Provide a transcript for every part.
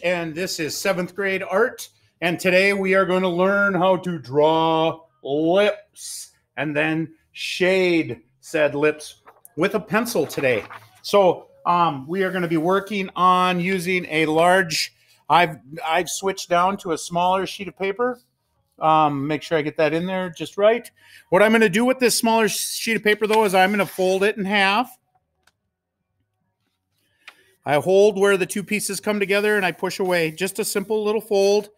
And this is 7th grade art, and today we are going to learn how to draw lips and then shade said lips with a pencil today. So we are going to be working on using a large, I've switched down to a smaller sheet of paper. Make sure I get that in there just right. What I'm going to do with this smaller sheet of paper though is I'm going to fold it in half. I hold where the two pieces come together and I push away. Just a simple little fold.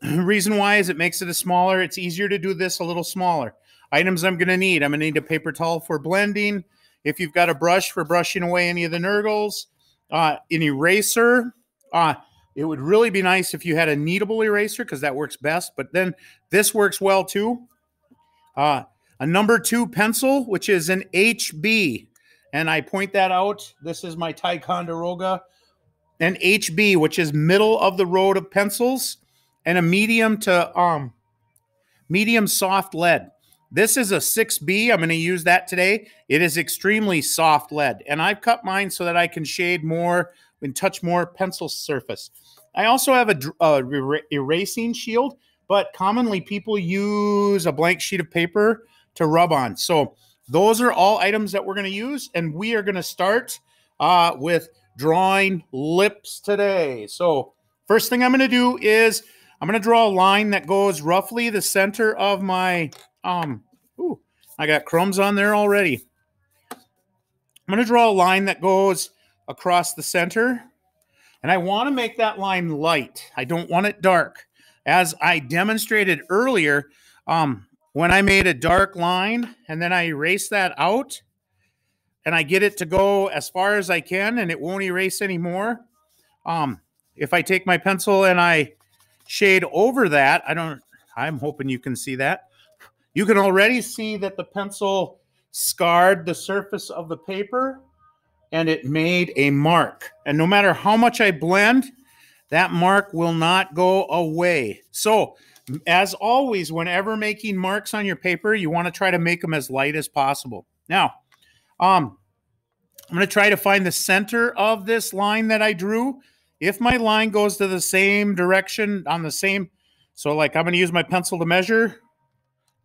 Reason why is it makes it a smaller. It's easier to do this a little smaller. Items I'm going to need. I'm going to need a paper towel for blending. If you've got a brush for brushing away any of the nurgles. An eraser. It would really be nice if you had a kneadable eraser because that works best. But then this works well too. A number 2 pencil, which is an HB. And I point that out. This is my Ticonderoga. An HB, which is middle of the road of pencils, and a medium to medium soft lead. This is a 6B. I'm going to use that today. It is extremely soft lead, and I've cut mine so that I can shade more and touch more pencil surface. I also have a erasing shield, but commonly people use a blank sheet of paper to rub on. So those are all items that we're going to use, and we are going to start with drawing lips today. So first thing I'm going to do is I'm going to draw a line that goes roughly the center of my, ooh, I got crumbs on there already. I'm going to draw a line that goes across the center, and I want to make that line light. I don't want it dark. As I demonstrated earlier, when I made a dark line and then I erase that out and I get it to go as far as I can and it won't erase anymore. If I take my pencil and I shade over that, I'm hoping you can see that. You can already see that the pencil scarred the surface of the paper and it made a mark. And no matter how much I blend, that mark will not go away. So as always, whenever making marks on your paper, you want to try to make them as light as possible. Now, I'm going to try to find the center of this line that I drew. If my line goes to the same direction on the same, so like I'm going to use my pencil to measure.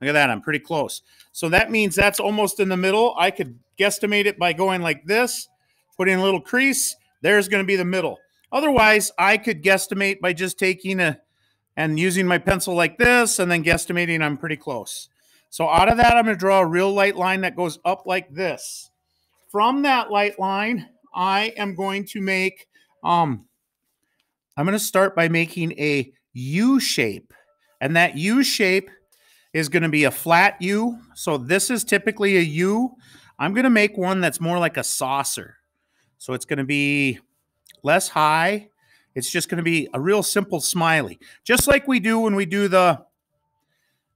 Look at that, I'm pretty close. So that means that's almost in the middle. I could guesstimate it by going like this, put in a little crease. There's going to be the middle. Otherwise, I could guesstimate by just taking and using my pencil like this and then guesstimating I'm pretty close. So out of that, I'm going to draw a real light line that goes up like this. From that light line, I am going to make, I'm going to start by making a U shape. And that U shape is going to be a flat U. So this is typically a U. I'm going to make one that's more like a saucer. So it's going to be less high. It's just going to be a real simple smiley. Just like we do when we do the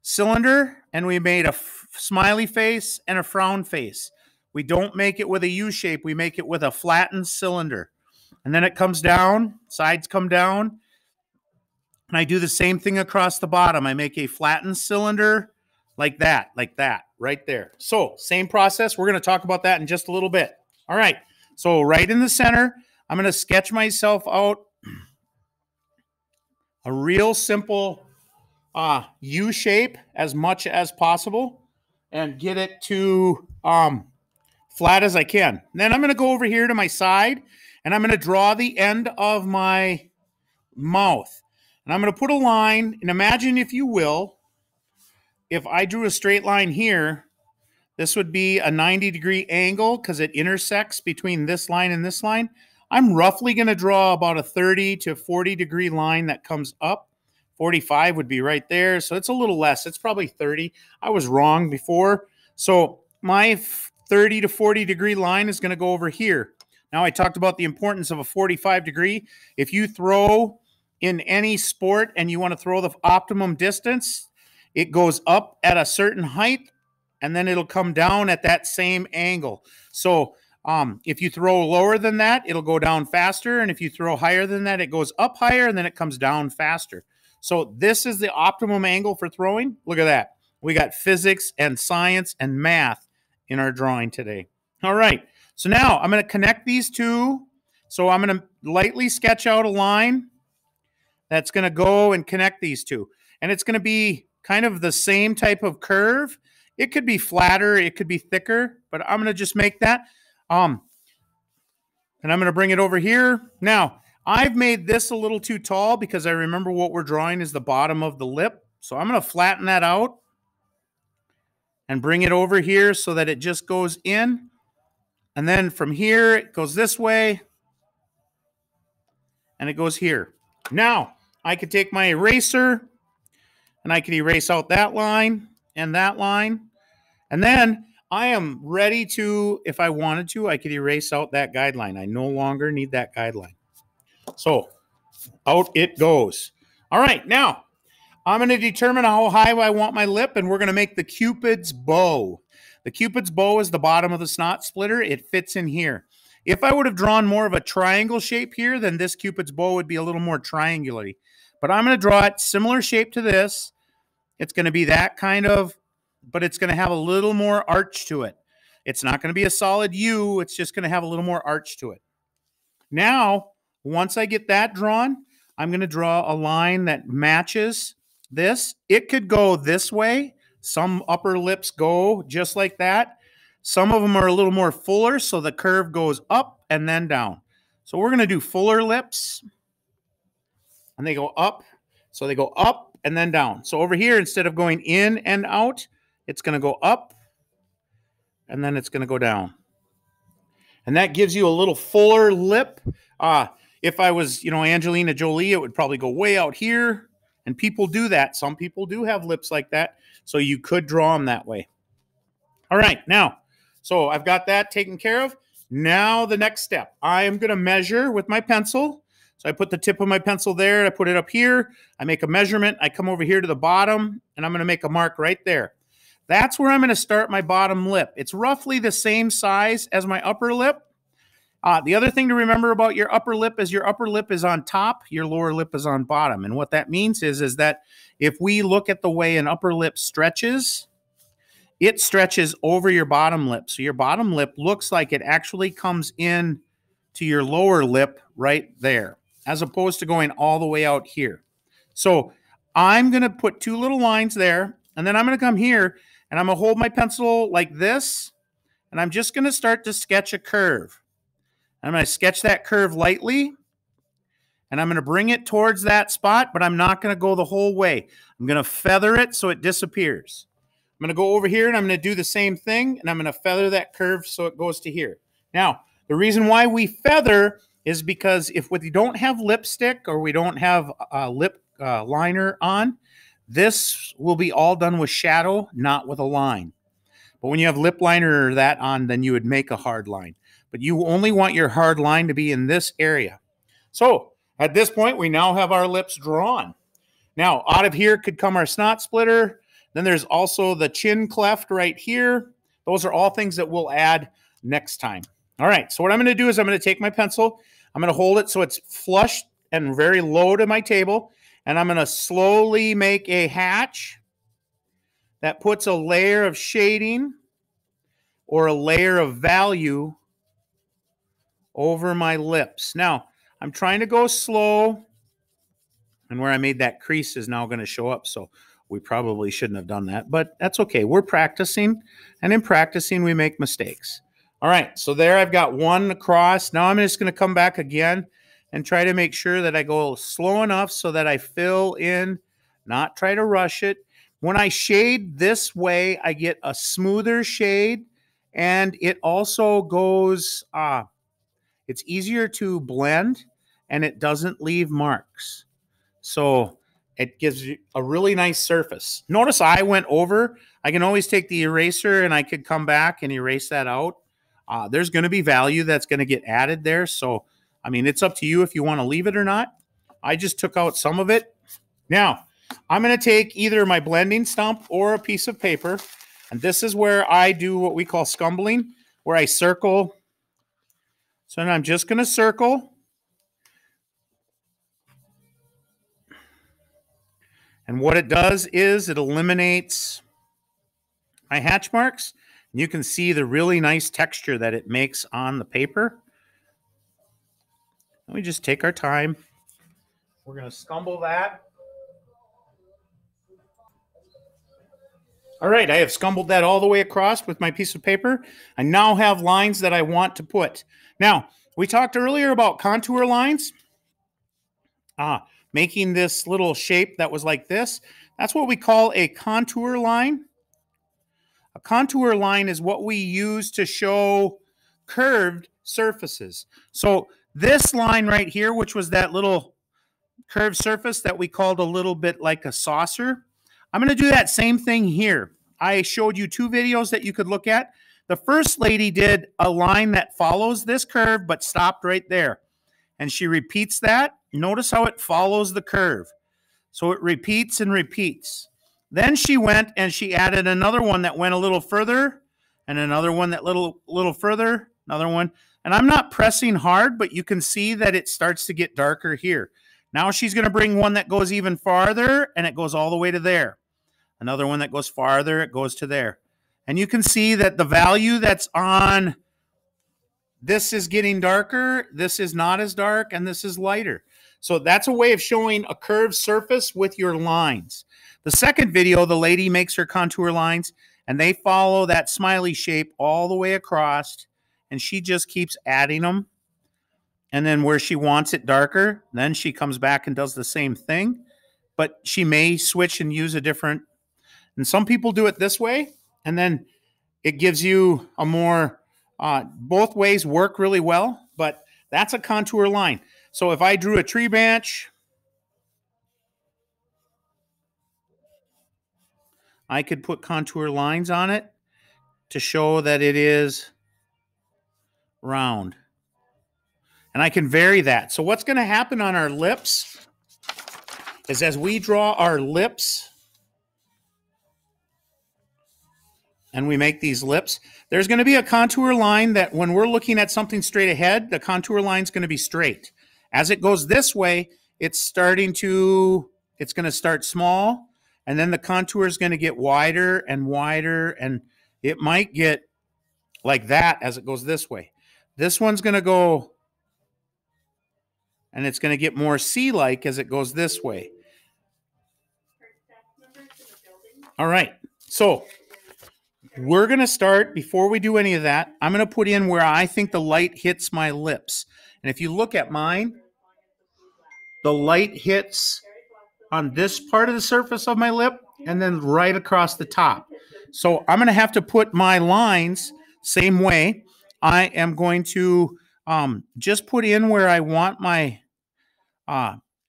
cylinder and we made a smiley face and a frown face. We don't make it with a U shape. We make it with a flattened cylinder. And then it comes down, sides come down. And I do the same thing across the bottom. I make a flattened cylinder like that, right there. So same process. We're going to talk about that in just a little bit. All right. So right in the center, I'm going to sketch myself out a real simple U shape as much as possible and get it to flat as I can. Then I'm going to go over here to my side and I'm going to draw the end of my mouth. And I'm going to put a line, and imagine, if you will, if I drew a straight line here, this would be a 90-degree angle because it intersects between this line and this line. I'm roughly going to draw about a 30 to 40-degree line that comes up. 45 would be right there, so it's a little less. It's probably 30. I was wrong before. So my 30 to 40-degree line is going to go over here. Now, I talked about the importance of a 45-degree. If you throw in any sport and you want to throw the optimum distance, it goes up at a certain height, and then it'll come down at that same angle. So if you throw lower than that, it'll go down faster. And if you throw higher than that, it goes up higher, and then it comes down faster. So this is the optimum angle for throwing. Look at that. We got physics and science and math in our drawing today. All right. So now I'm going to connect these two So I'm going to lightly sketch out a line that's going to go and connect these two. And it's going to be kind of the same type of curve. It could be flatter, it could be thicker, but I'm going to just make that. And I'm going to bring it over here. Now, I've made this a little too tall because I remember what we're drawing is the bottom of the lip. So I'm going to flatten that out and bring it over here so that it just goes in. And then from here, it goes this way. And it goes here. Now, I could take my eraser and I could erase out that line and that line. And then I am ready to, if I wanted to, I could erase out that guideline. I no longer need that guideline. So out it goes. All right, now I'm going to determine how high I want my lip, and we're going to make the Cupid's bow. The Cupid's bow is the bottom of the snot splitter. It fits in here. If I would have drawn more of a triangle shape here, then this Cupid's bow would be a little more triangular. But I'm going to draw it similar shape to this. It's going to be that kind of, but it's going to have a little more arch to it. It's not going to be a solid U. It's just going to have a little more arch to it. Now, once I get that drawn, I'm going to draw a line that matches this. It could go this way. Some upper lips go just like that. Some of them are a little more fuller, so the curve goes up and then down. So we're going to do fuller lips, and they go up. So they go up and then down. So over here, instead of going in and out, it's going to go up, and then it's going to go down. And that gives you a little fuller lip. If I was, Angelina Jolie, it would probably go way out here. And people do that. Some people do have lips like that. So you could draw them that way. All right, now, so I've got that taken care of. Now the next step, I am going to measure with my pencil. So I put the tip of my pencil there. I put it up here. I make a measurement. I come over here to the bottom, and I'm going to make a mark right there. That's where I'm going to start my bottom lip. It's roughly the same size as my upper lip. The other thing to remember about your upper lip is your upper lip is on top, your lower lip is on bottom. And what that means is that if we look at the way an upper lip stretches, it stretches over your bottom lip. So your bottom lip looks like it actually comes in to your lower lip right there, as opposed to going all the way out here. So I'm going to put two little lines there, and then I'm going to come here, and I'm going to hold my pencil like this, and I'm just going to start to sketch a curve. I'm going to sketch that curve lightly, and I'm going to bring it towards that spot, but I'm not going to go the whole way. I'm going to feather it so it disappears. I'm going to go over here, and I'm going to do the same thing, and I'm going to feather that curve so it goes to here. Now, the reason why we feather is because if we don't have lipstick or we don't have a lip liner on, this will be all done with shadow, not with a line. But when you have lip liner or that on, then you would make a hard line. But you only want your hard line to be in this area. So at this point, we now have our lips drawn. Now, out of here could come our snot splitter. Then there's also the chin cleft right here. Those are all things that we'll add next time. All right, so what I'm going to do is I'm going to take my pencil. I'm going to hold it so it's flush and very low to my table. And I'm going to slowly make a hatch that puts a layer of shading or a layer of value over my lips. Now, I'm trying to go slow, and where I made that crease is now going to show up, so we probably shouldn't have done that, but that's okay. We're practicing, and in practicing, we make mistakes. All right, so there I've got one across. Now I'm just going to come back again and try to make sure that I go slow enough so that I fill in, not try to rush it. When I shade this way, I get a smoother shade, and it also goes, it's easier to blend, and it doesn't leave marks. So it gives you a really nice surface. Notice I went over. I can always take the eraser, and I could come back and erase that out. There's going to be value that's going to get added there. So, I mean, it's up to you if you want to leave it or not. I just took out some of it. Now, I'm going to take either my blending stump or a piece of paper. And this is where I do what we call scumbling, where I circle. So now I'm just going to circle. And what it does is it eliminates my hatch marks. You can see the really nice texture that it makes on the paper. We just take our time. We're going to scumble that. All right, I have scumbled that all the way across with my piece of paper. I now have lines that I want to put. Now, we talked earlier about contour lines. Making this little shape that was like this. That's what we call a contour line. A contour line is what we use to show curved surfaces. So this line right here, which was that little curved surface that we called a little bit like a saucer, I'm going to do that same thing here. I showed you 2 videos that you could look at. The first lady did a line that follows this curve but stopped right there. And she repeats that. Notice how it follows the curve. So it repeats and repeats. Then she went and she added another one that went a little further, and another one that little further, another one. And I'm not pressing hard, but you can see that it starts to get darker here. Now she's going to bring one that goes even farther, and it goes all the way to there. Another one that goes farther, it goes to there. And you can see that the value that's on this is getting darker, this is not as dark, and this is lighter. So that's a way of showing a curved surface with your lines. The second video, the lady makes her contour lines, and they follow that smiley shape all the way across, and she just keeps adding them. And then where she wants it darker, then she comes back and does the same thing. But she may switch and use a different, and some people do it this way, and then it gives you a more, both ways work really well, but that's a contour line. So if I drew a tree branch, I could put contour lines on it to show that it is round. And I can vary that. So what's going to happen on our lips is as we draw our lips and we make these lips, there's going to be a contour line that when we're looking at something straight ahead, the contour line is going to be straight. As it goes this way, it's going to start small, and then the contour is going to get wider and wider, and it might get like that as it goes this way. This one's going to go, and it's going to get more C-like as it goes this way. All right, so we're going to start, before we do any of that, I'm going to put in where I think the light hits my lips. And if you look at mine, the light hits on this part of the surface of my lip and then right across the top. So I'm going to have to put my lines same way. I am going to just put in where I want my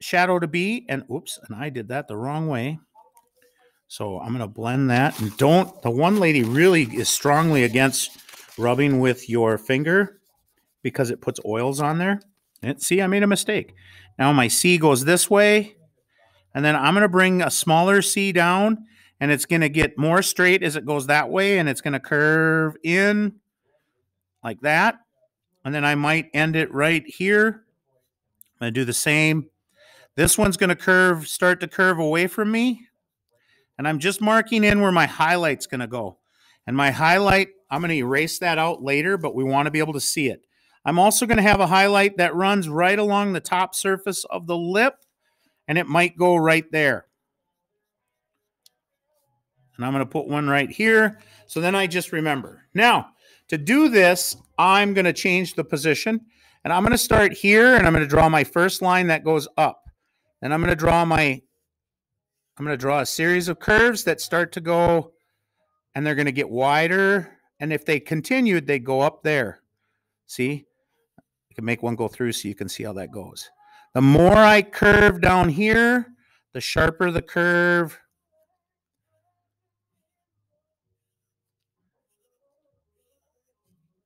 shadow to be. And oops, and I did that the wrong way. So I'm going to blend that. And the one lady really is strongly against rubbing with your finger because it puts oils on there. And see, I made a mistake. Now my C goes this way. And then I'm going to bring a smaller C down, and it's going to get more straight as it goes that way, and it's going to curve in like that. And then I might end it right here. I'm going to do the same. This one's going to start to curve away from me. And I'm just marking in where my highlight's going to go. And my highlight, I'm going to erase that out later, but we want to be able to see it. I'm also going to have a highlight that runs right along the top surface of the lip, and it might go right there. And I'm going to put one right here. So then I just remember. Now, to do this, I'm going to change the position. And I'm going to start here, and I'm going to draw my first line that goes up. And I'm going to draw a series of curves that start to go, and they're going to get wider. And if they continued, they go up there. See? I can make one go through so you can see how that goes. The more I curve down here, the sharper the curve.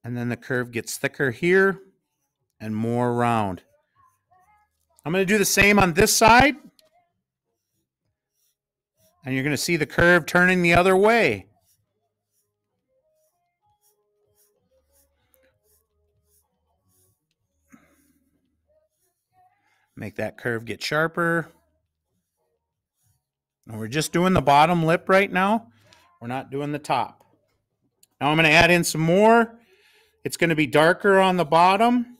And then the curve gets thicker here and more round. I'm going to do the same on this side. And you're going to see the curve turning the other way. Make that curve get sharper. And we're just doing the bottom lip right now. We're not doing the top. Now I'm going to add in some more. It's going to be darker on the bottom.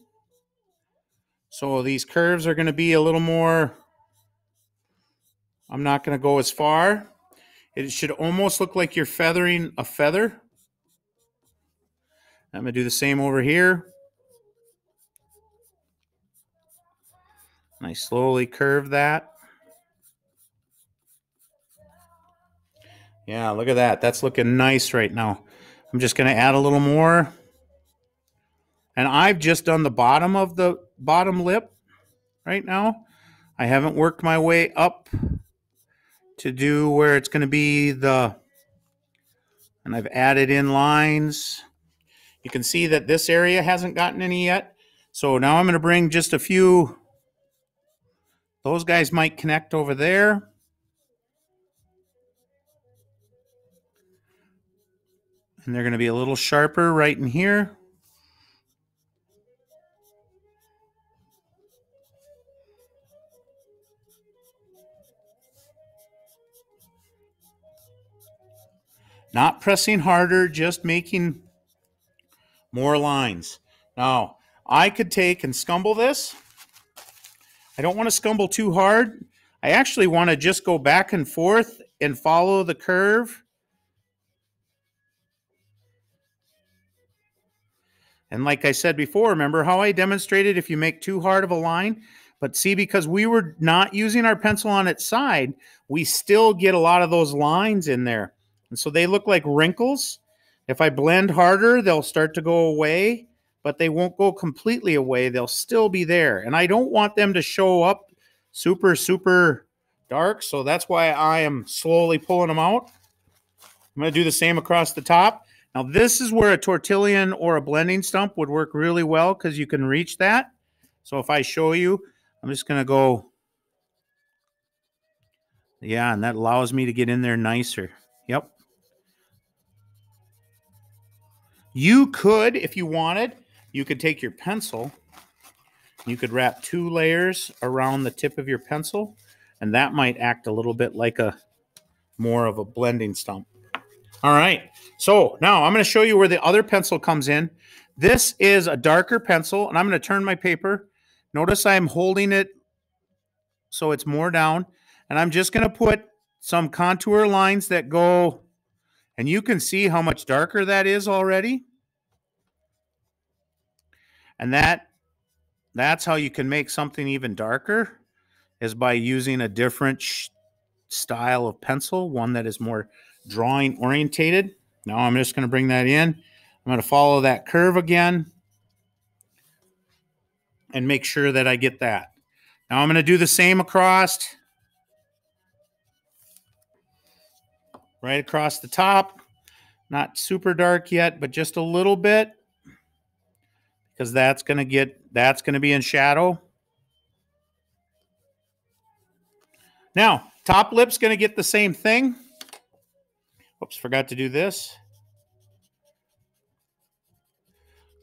So these curves are going to be a little more, I'm not going to go as far. It should almost look like you're feathering a feather. I'm going to do the same over here. And I slowly curve that. Yeah, look at that. That's looking nice right now. I'm just going to add a little more. And I've just done the bottom of the bottom lip right now. I haven't worked my way up to do where it's going to be the, and I've added in lines. You can see that this area hasn't gotten any yet. So now I'm going to bring just a few. Those guys might connect over there. And they're going to be a little sharper right in here. Not pressing harder, just making more lines. Now, I could take and scumble this. I don't want to scumble too hard. I actually want to just go back and forth and follow the curve. And like I said before, remember how I demonstrated if you make too hard of a line? But see, because we were not using our pencil on its side, we still get a lot of those lines in there. And so they look like wrinkles. If I blend harder, they'll start to go away, but they won't go completely away. They'll still be there. And I don't want them to show up super, super dark. So that's why I am slowly pulling them out. I'm going to do the same across the top. Now, this is where a tortillon or a blending stump would work really well because you can reach that. So if I show you, I'm just going to go. Yeah, and that allows me to get in there nicer. Yep. You could, if you wanted, you could take your pencil. You could wrap 2 layers around the tip of your pencil, and that might act a little bit like a more of a blending stump. All right, so now I'm going to show you where the other pencil comes in. This is a darker pencil, and I'm going to turn my paper. Notice I'm holding it so it's more down, and I'm just going to put some contour lines that go, and you can see how much darker that is already. And that's how you can make something even darker, is by using a different style of pencil, one that is more drawing orientated. Now I'm just going to bring that in. I'm going to follow that curve again and make sure that I get that. Now I'm going to do the same across, right across the top. Not super dark yet, but just a little bit, because that's going to be in shadow. Now, top lip's going to get the same thing. Oops, forgot to do this.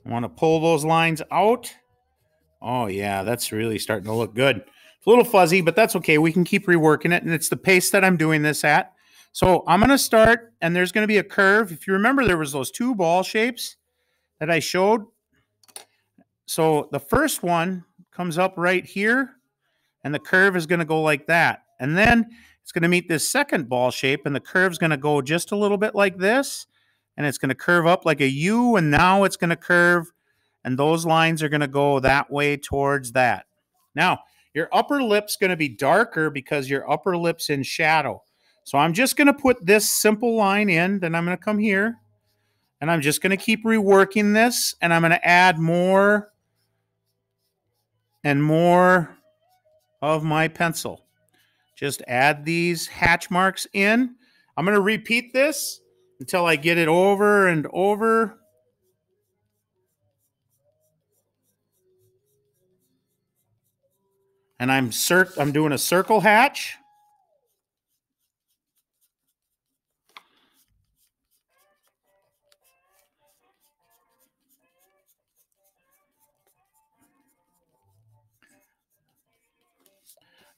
I want to pull those lines out. Oh, yeah, that's really starting to look good. It's a little fuzzy, but that's okay. We can keep reworking it, and it's the pace that I'm doing this at. So I'm going to start, and there's going to be a curve. If you remember, there was those 2 ball shapes that I showed. So the first one comes up right here, and the curve is going to go like that. And then it's going to meet this second ball shape, and the curve's going to go just a little bit like this, and it's going to curve up like a U, and now it's going to curve, and those lines are going to go that way towards that. Now, your upper lip's going to be darker because your upper lip's in shadow. So I'm just going to put this simple line in, then I'm going to come here, and I'm just going to keep reworking this, and I'm going to add more and more of my pencil. Just add these hatch marks in. I'm going to repeat this until I get it over and over. And I'm doing a circle hatch.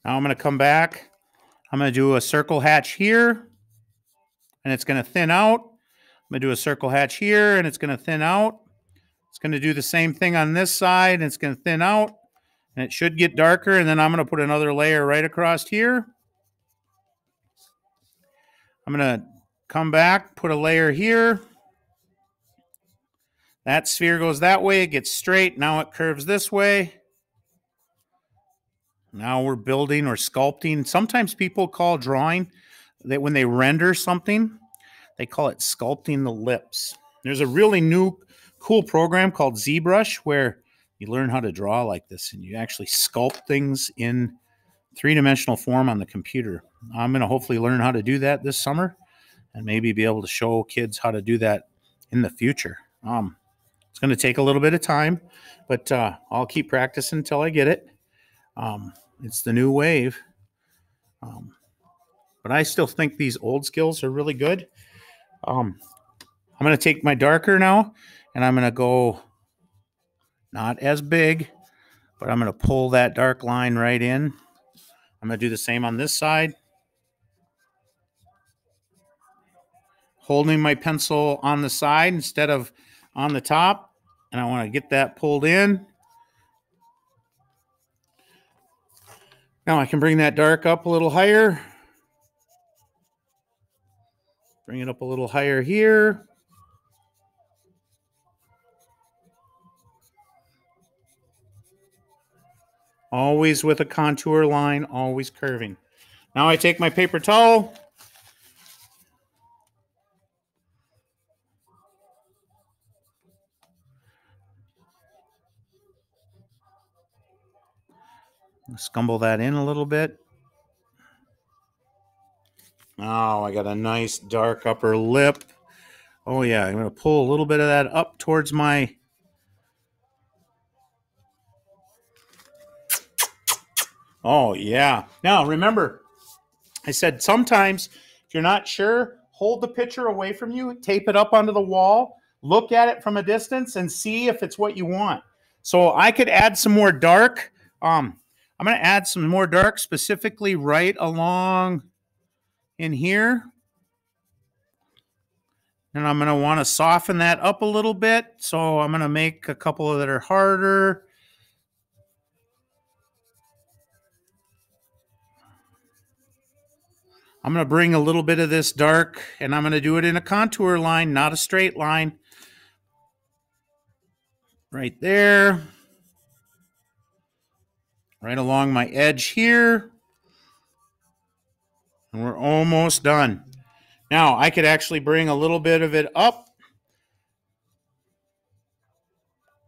Now I'm going to come back. I'm going to do a circle hatch here, and it's going to thin out. I'm going to do a circle hatch here, and it's going to thin out. It's going to do the same thing on this side, and it's going to thin out. And it should get darker, and then I'm going to put another layer right across here. I'm going to come back, put a layer here. That sphere goes that way. It gets straight. Now it curves this way. Now we're building or sculpting. Sometimes people call drawing, that when they render something, they call it sculpting the lips. There's a really new cool program called ZBrush where you learn how to draw like this and you actually sculpt things in three-dimensional form on the computer. I'm going to hopefully learn how to do that this summer and maybe be able to show kids how to do that in the future. It's going to take a little bit of time, but I'll keep practicing until I get it. It's the new wave. But I still think these old skills are really good. I'm going to take my darker now, and I'm going to go not as big, but I'm going to pull that dark line right in. I'm going to do the same on this side. Holding my pencil on the side instead of on the top, and I want to get that pulled in. Now I can bring that dark up a little higher. Bring it up a little higher here. Always with a contour line, always curving. Now I take my paper towel. Scumble that in a little bit. Oh, I got a nice dark upper lip. Oh yeah, I'm going to pull a little bit of that up towards my... Oh yeah. Now remember, I said sometimes if you're not sure, hold the picture away from you, tape it up onto the wall, look at it from a distance and see if it's what you want. So I could add some more dark. I'm going to add some more dark specifically right along in here. And I'm going to want to soften that up a little bit. So I'm going to make a couple that are harder. I'm going to bring a little bit of this dark, and I'm going to do it in a contour line, not a straight line. Right there. Right along my edge here. And we're almost done. Now, I could actually bring a little bit of it up.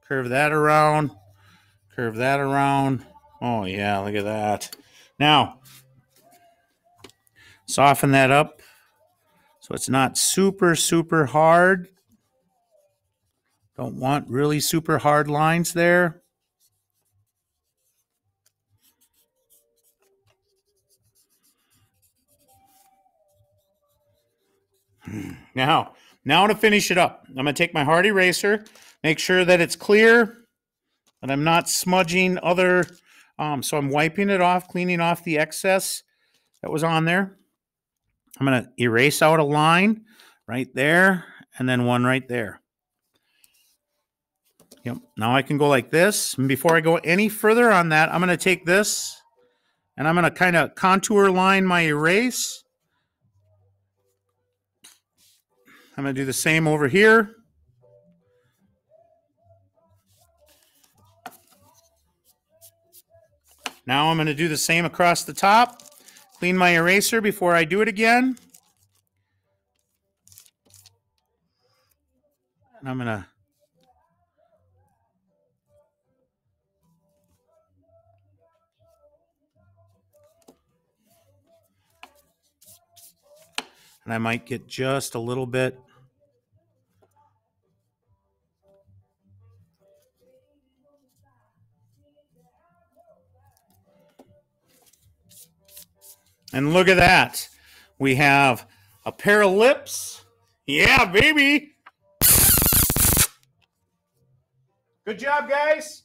Curve that around. Curve that around. Oh, yeah, look at that. Now, soften that up so it's not super, super hard. Don't want really super hard lines there. Now to finish it up, I'm going to take my hard eraser, make sure that it's clear, that I'm not smudging other, so I'm wiping it off, cleaning off the excess that was on there. I'm going to erase out a line right there, and then one right there. Yep. Now I can go like this. And before I go any further on that, I'm going to take this, and I'm going to kind of contour line my erase. I'm going to do the same over here. Now I'm going to do the same across the top. Clean my eraser before I do it again. And I'm going to and I might get just a little bit. And look at that. We have a pair of lips. Yeah, baby. Good job, guys.